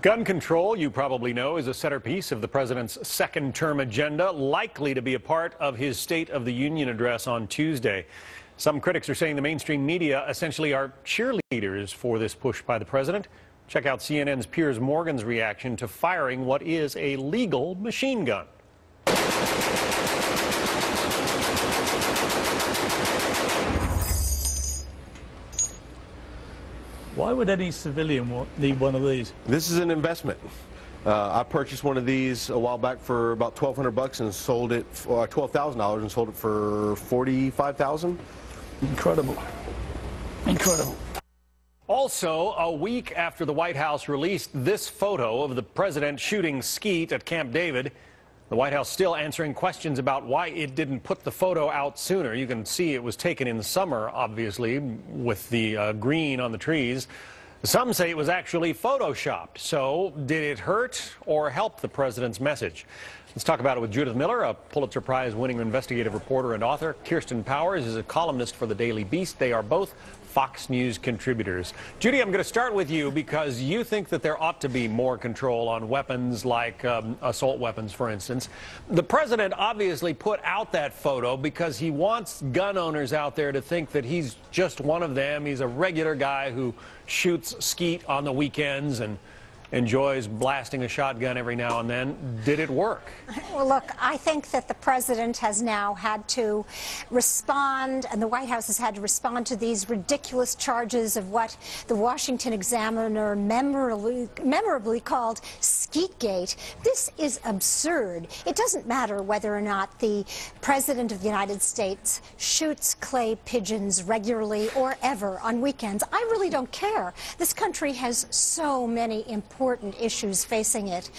Gun control, you probably know, is a centerpiece of the president's second-term agenda, likely to be a part of his State of the Union address on Tuesday. Some critics are saying the mainstream media essentially are cheerleaders for this push by the president. Check out CNN's Piers Morgan's reaction to firing what is a legal machine gun. Why would any civilian need one of these? This is an investment. I purchased one of these a while back for about $1,200 and sold it for $12,000 and sold it for $45,000. Incredible. Incredible. Also, a week after the White House released this photo of the president shooting skeet at Camp David, the White House still answering questions about why it didn't put the photo out sooner. You can see it was taken in the summer, obviously, with the green on the trees. Some say it was actually photoshopped. So did it hurt or help the president's message? Let's talk about it with Judith Miller, a Pulitzer Prize-winning investigative reporter and author. Kirsten Powers is a columnist for the Daily Beast. They are both Fox News contributors. Judy, I'm going to start with you because you think that there ought to be more control on weapons like assault weapons, for instance. The president obviously put out that photo because he wants gun owners out there to think that he's just one of them. He's a regular guy who shoots skeet on the weekends and enjoys blasting a shotgun every now and then. Did it work? Well, look, I think that the president has now had to respond, and the White House has had to respond to these ridiculous charges of what the Washington Examiner memorably called Skeet-Gate. This is absurd. It doesn't matter whether or not the president of the United States shoots clay pigeons regularly or ever on weekends. I really don't care. This country has so many important issues facing it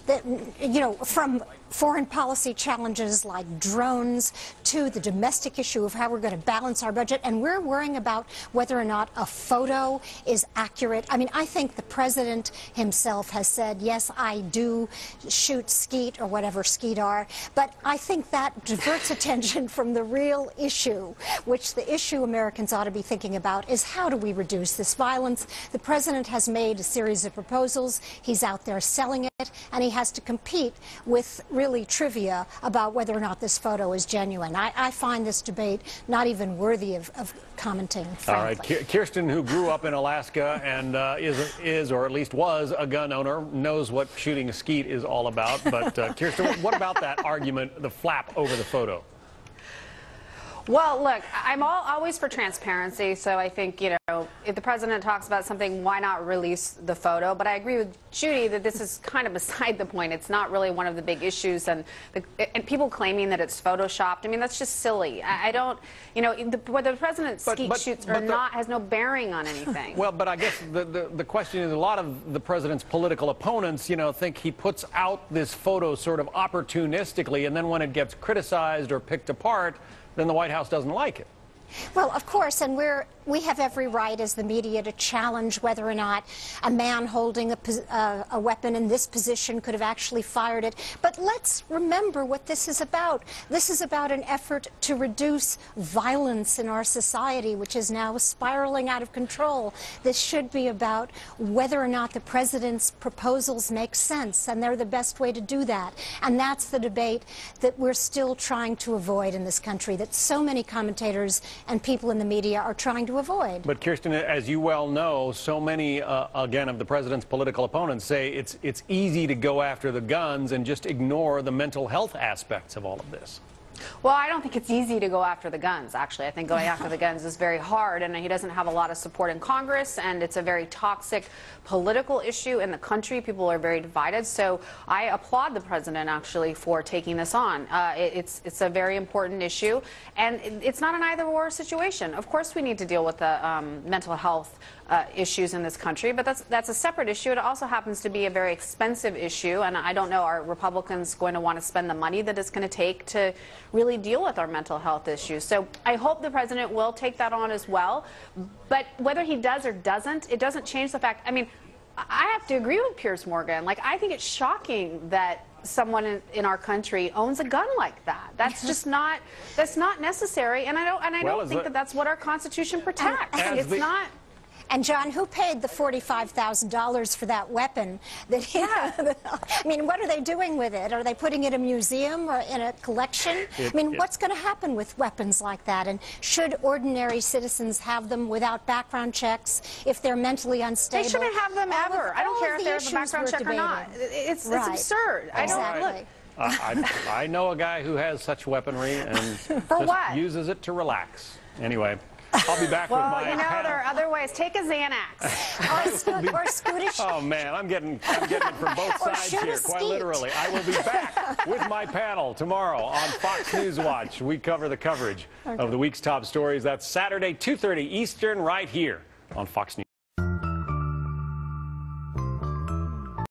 that, you know, from foreign policy challenges like drones to the domestic issue of how we're going to balance our budget, and we're worrying about whether or not a photo is accurate. I mean, I think the president himself has said, yes, I do shoot skeet or whatever skeet are, but I think that diverts attention from the real issue, which the issue Americans ought to be thinking about is how do we reduce this violence. The president has made a series of proposals. He's out there selling it, and he has to compete with really trivia about whether or not this photo is genuine. I find this debate not even worthy of commenting, frankly. All right, Kirsten, who grew up in Alaska and is, or at least was, a gun owner, knows what shooting a skeet is all about. But Kirsten, what about that argument, the flap over the photo? Well, look, I'm always for transparency, so I think, you know, if the president talks about something, why not release the photo? But I agree with Judy that this is kind of beside the point. It's not really one of the big issues, and people claiming that it's photoshopped, I mean, that's just silly. I don't, you know, whether the president skeet shoots or not has no bearing on anything. Well, but I guess the question is, a lot of the president's political opponents, you know, think he puts out this photo sort of opportunistically, and then when it gets criticized or picked apart, then the White House doesn't like it. Well, of course, and we have every right as the media to challenge whether or not a man holding a weapon in this position could have actually fired it. But let's remember what this is about. This is about an effort to reduce violence in our society, which is now spiraling out of control. This should be about whether or not the president's proposals make sense, and they're the best way to do that. And that's the debate that we're still trying to avoid in this country, that so many commentators and people in the media are trying to avoid. But Kirsten, as you well know, so many, again, of the president's political opponents say it's easy to go after the guns and just ignore the mental health aspects of all of this. Well, I don't think it's easy to go after the guns, actually. I think going after the guns is very hard, and he doesn't have a lot of support in Congress, and it's a very toxic political issue in the country. People are very divided, so I applaud the president, actually, for taking this on. It's a very important issue, and it's not an either-or situation. Of course we need to deal with the mental health issues in this country, but that's a separate issue. It also happens to be a very expensive issue, and I don't know, are Republicans going to want to spend the money that it's going to take to really deal with our mental health issues? So I hope the president will take that on as well, but whether he does or doesn't, it doesn't change the fact. I mean, I have to agree with Piers Morgan. Like, I think it's shocking that someone in our country owns a gun like that. That's just not, that's not necessary, and I don't think that that's what our Constitution protects. It's not. And John, who paid the $45,000 for that weapon? I mean, what are they doing with it? Are they putting it in a museum or in a collection? What's going to happen with weapons like that? And should ordinary citizens have them without background checks if they're mentally unstable? They shouldn't have them ever. I don't care if there's a background check or not. It's absurd. Exactly. I know a guy who has such weaponry and uses it to relax. Anyway, I'll be back with my panel. There are other ways. Take a Xanax. or Scootish. Oh, man, I'm getting it from both sides here, quite literally. I will be back with my panel tomorrow on Fox News Watch. We cover the coverage of the week's top stories. That's Saturday, 2:30 Eastern, right here on Fox News.